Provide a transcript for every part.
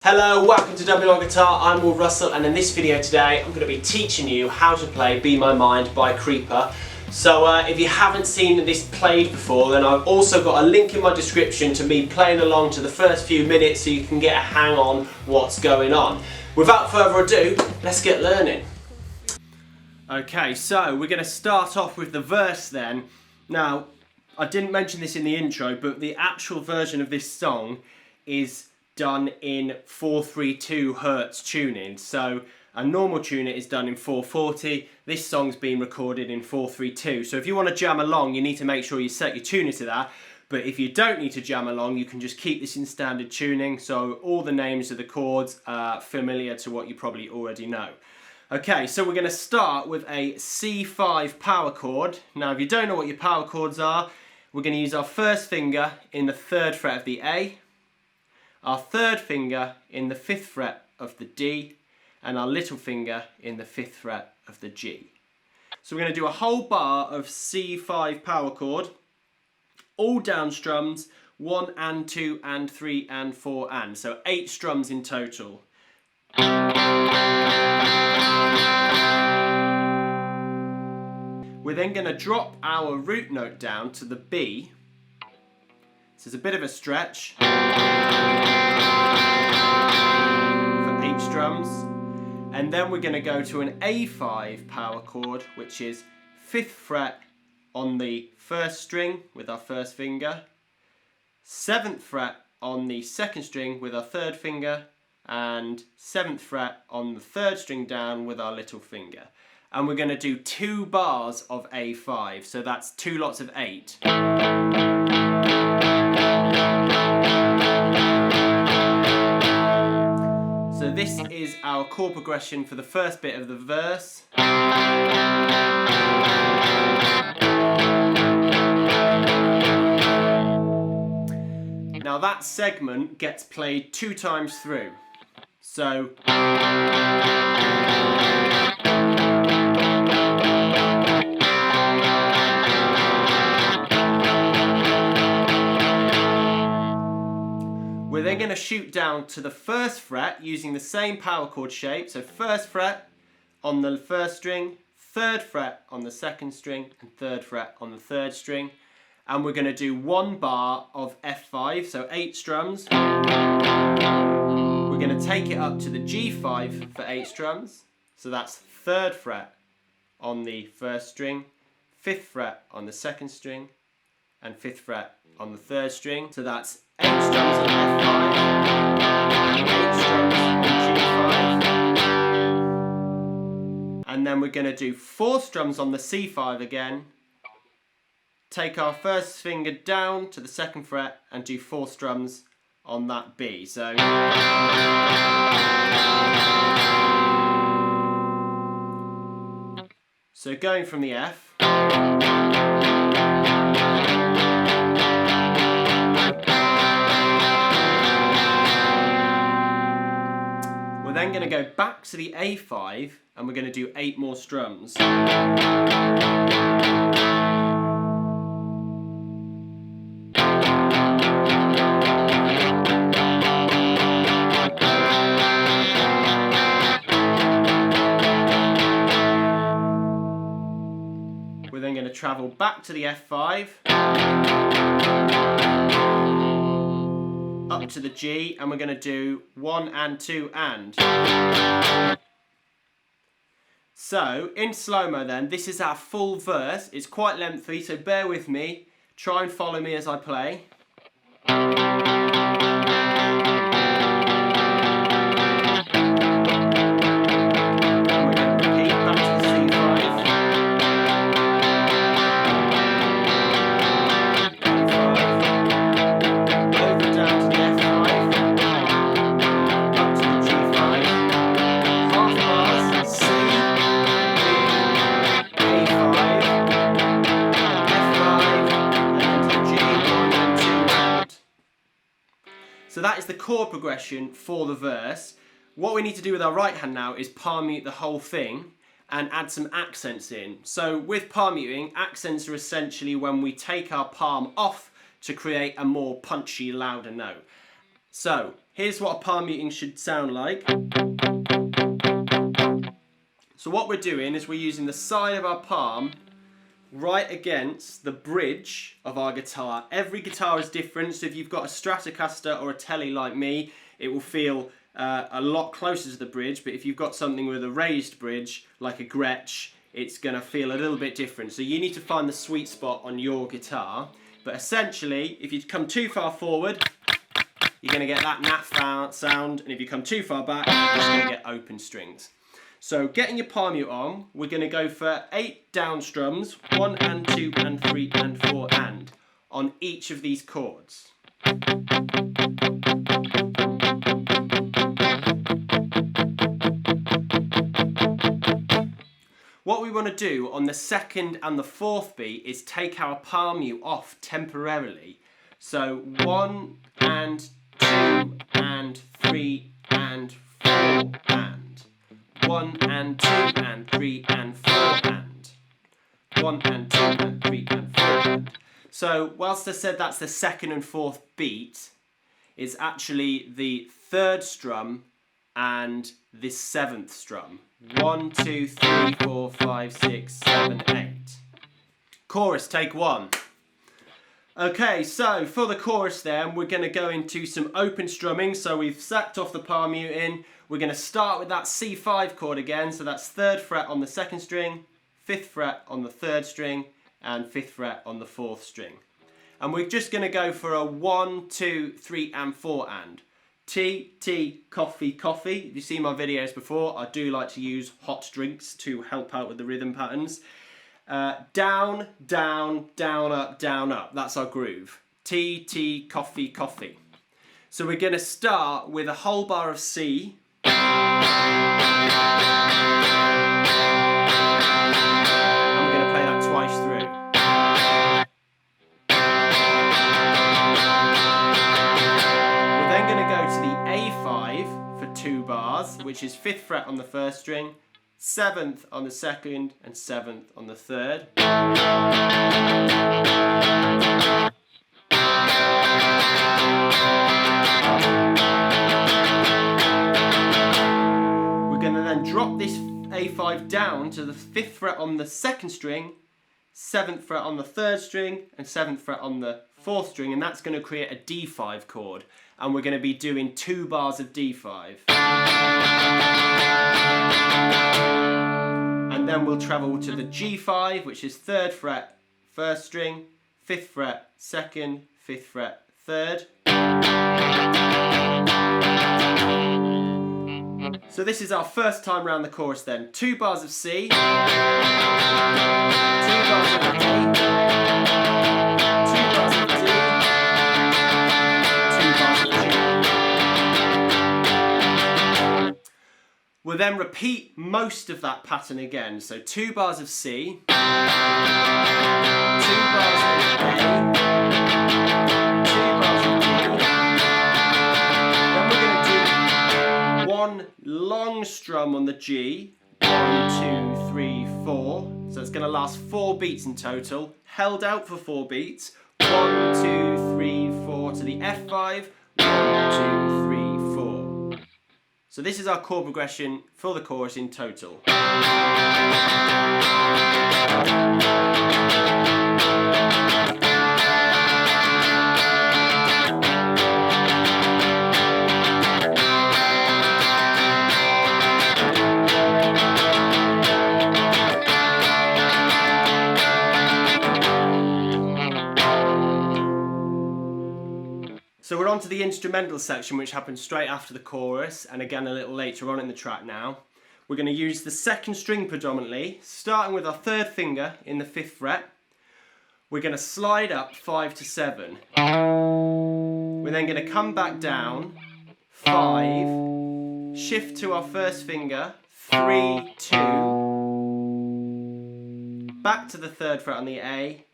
Hello, welcome to wrguitar. I'm Russell, and in this video today I'm going to be teaching you how to play Be My Mind by Creeper. So if you haven't seen this played before, then I've also got a link in my description to me playing along to the first few minutes so you can get a hang on what's going on. Without further ado, let's get learning. Okay, so we're going to start off with the verse then. Now, I didn't mention this in the intro, but the actual version of this song is done in 432 Hertz tuning. So a normal tuner is done in 440. This song's been recorded in 432. So if you want to jam along, you need to make sure you set your tuner to that. But if you don't need to jam along, you can just keep this in standard tuning. So all the names of the chords are familiar to what you probably already know. Okay, so we're going to start with a C5 power chord. Now, if you don't know what your power chords are, we're going to use our first finger in the 3rd fret of the A, our 3rd finger in the 5th fret of the D, and our little finger in the 5th fret of the G. So we're going to do a whole bar of C5 power chord, all down strums, 1 and 2 and 3 and 4 and. So 8 strums in total. We're then going to drop our root note down to the B. So it's a bit of a stretch for 8 strums. And then we're going to go to an A5 power chord, which is 5th fret on the 1st string with our 1st finger, 7th fret on the 2nd string with our 3rd finger, and 7th fret on the 3rd string down with our little finger. And we're going to do 2 bars of A5, so that's 2 lots of 8. So this is our chord progression for the first bit of the verse. Now that segment gets played 2 times through. So we're then going to shoot down to the 1st fret using the same power chord shape. So 1st fret on the 1st string, 3rd fret on the 2nd string, and 3rd fret on the 3rd string. And we're going to do 1 bar of F5, so 8 strums. We're going to take it up to the G5 for 8 strums. So that's 3rd fret on the 1st string, 5th fret on the 2nd string, and 5th fret on the 3rd string. So that's 8 strums on F5, 8 strums on G5, and then we're going to do 4 strums on the C5 again, take our 1st finger down to the 2nd fret and do 4 strums on that B. So going from the F, we're then going to go back to the A5 and we're going to do 8 more strums. We're then going to travel back to the F5, up to the G, and we're going to do 1 and 2 and. So, in slow-mo then, this is our full verse. It's quite lengthy, so bear with me. Try and follow me as I play. So that is the chord progression for the verse. What we need to do with our right hand now is palm mute the whole thing and add some accents in. So with palm muting, accents are essentially when we take our palm off to create a more punchy, louder note. So here's what a palm muting should sound like. So what we're doing is we're using the side of our palm right against the bridge of our guitar. Every guitar is different, so if you've got a Stratocaster or a Tele like me, it will feel a lot closer to the bridge, but if you've got something with a raised bridge, like a Gretsch, it's going to feel a little bit different. So you need to find the sweet spot on your guitar. But essentially, if you come too far forward, you're going to get that naff sound, and if you come too far back, you're just going to get open strings. So getting your palm mute on, we're going to go for 8 down strums, 1 and 2 and 3 and 4 and, on each of these chords. What we want to do on the second and the fourth beat is take our palm mute off temporarily. So 1 and 2 and 3 and 4 and 1 and 2 and 3 and 4 and 1 and 2 and 3 and 4 and. So whilst I said that's the second and fourth beat, it's actually the third strum and the seventh strum. 1, 2, 3, 4, 5, 6, 7, 8. Chorus, take 1. Okay, so for the chorus then, we're going to go into some open strumming. So we've sacked off the palm muting. We're going to start with that C5 chord again. So that's 3rd fret on the 2nd string, 5th fret on the 3rd string, and 5th fret on the 4th string. And we're just going to go for a 1, 2, 3, and 4 and. Tea, tea, coffee, coffee. If you've seen my videos before, I do like to use hot drinks to help out with the rhythm patterns. Down, down, down, up, down, up. That's our groove. Tea, tea, coffee, coffee. So we're going to start with a whole bar of C. I'm going to play that twice through. We're then going to go to the A5 for 2 bars, which is 5th fret on the 1st string, 7th on the 2nd, and 7th on the 3rd. We're going to then drop this A5 down to the 5th fret on the 2nd string, 7th fret on the 3rd string, and 7th fret on the 4th string, and that's going to create a D5 chord. And we're going to be doing 2 bars of D5. And then we'll travel to the G5, which is 3rd fret, 1st string, 5th fret, 2nd, 5th fret, 3rd. So this is our first time round the chorus then. 2 bars of C, 2 bars of D, 2 bars of D, 2 bars of G. We'll then repeat most of that pattern again. So 2 bars of C, 2 bars of A, 2 bars of D. Then we're going to do 1 long strum on the G. 1, 2, 3, 4. So it's going to last 4 beats in total. Held out for 4 beats. 1, 2, 3, 4 to the F5. 1, 2, 3, 4. So this is our chord progression for the chorus in total. So we're on to the instrumental section, which happens straight after the chorus, and again a little later on in the track now. We're going to use the 2nd string predominantly, starting with our 3rd finger in the 5th fret. We're going to slide up 5 to 7. We're then going to come back down, 5, shift to our 1st finger, 3, 2, back to the 3rd fret on the A,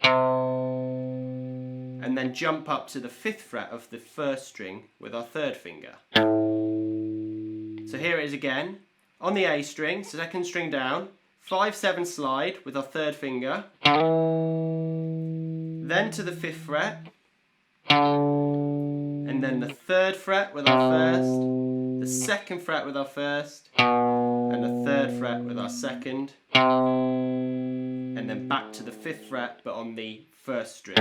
and then jump up to the 5th fret of the 1st string with our 3rd finger. So here it is again, on the A string, 2nd string down, 5, 7 slide with our 3rd finger, then to the 5th fret, and then the 3rd fret with our 1st, the 2nd fret with our 1st, and the 3rd fret with our 2nd, and then back to the 5th fret but on the 1st string.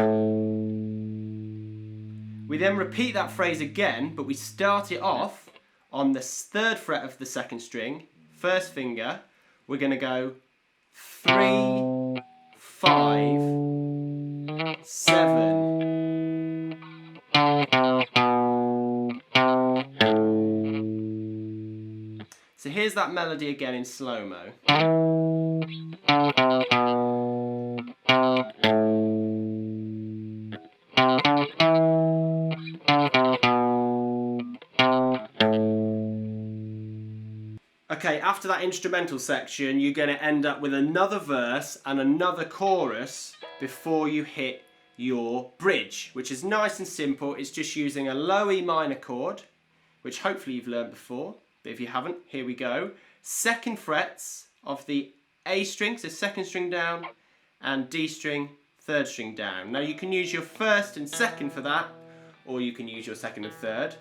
We then repeat that phrase again, but we start it off on the 3rd fret of the 2nd string, 1st finger. We're going to go 3, 5, 7. So here's that melody again in slow-mo. Okay, after that instrumental section, you're going to end up with another verse and another chorus before you hit your bridge, which is nice and simple. It's just using a low E minor chord, which hopefully you've learned before, but if you haven't, here we go. 2nd frets of the A string, so 2nd string down, and D string, 3rd string down. Now you can use your 1st and 2nd for that, or you can use your 2nd and 3rd.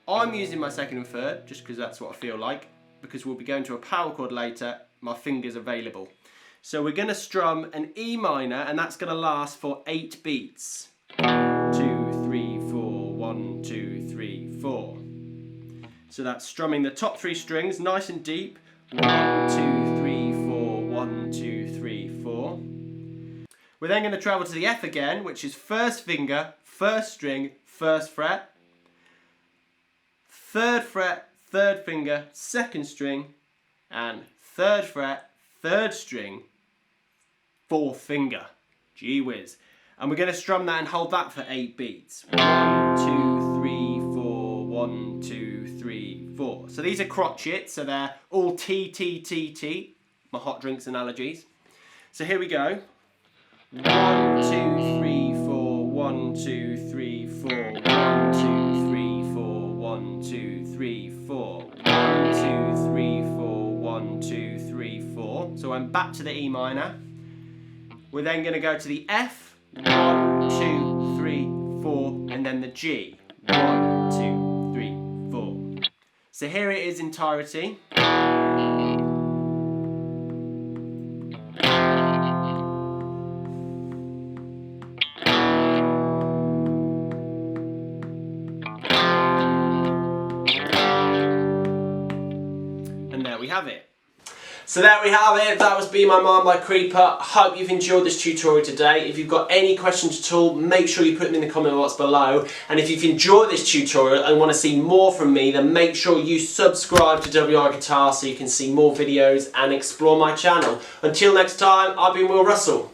I'm using my 2nd and 3rd, just because that's what I feel like, because we'll be going to a power chord later, my finger's available. So we're going to strum an E minor, and that's going to last for 8 beats. 2, 3, 4, 1, 2, 3, 4. So that's strumming the top 3 strings nice and deep. 1, 2, 3, 4, 1, 2, 3, 4. We're then going to travel to the F again, which is 1st finger, 1st string, 1st fret. 3rd fret, 3rd finger, 2nd string, and 3rd fret, 3rd string, 4th finger. Gee whiz. And we're going to strum that and hold that for 8 beats. 1, 2, 3, 4, 1, 2, 3, 4. So these are crotchets, so they're all T, T, T, T. My hot drinks analogies. So here we go. 1, 2, 3, 4, 1, 2, 3, 4, 1, 2, 3, 4, 1, 2, 3, 4, 1, 2, 3, 4, 1, 2, 3, 4. So I'm back to the E minor. We're then going to go to the F, 1, 2, 3, 4, and then the G, 1, 2, 3, 4. So here it is entirety. And there we have it. So there we have it, that was Be My Mind by Creeper. Hope you've enjoyed this tutorial today. If you've got any questions at all, make sure you put them in the comment box below. And if you've enjoyed this tutorial and want to see more from me, then make sure you subscribe to wrguitar so you can see more videos and explore my channel. Until next time, I've been Will Russell.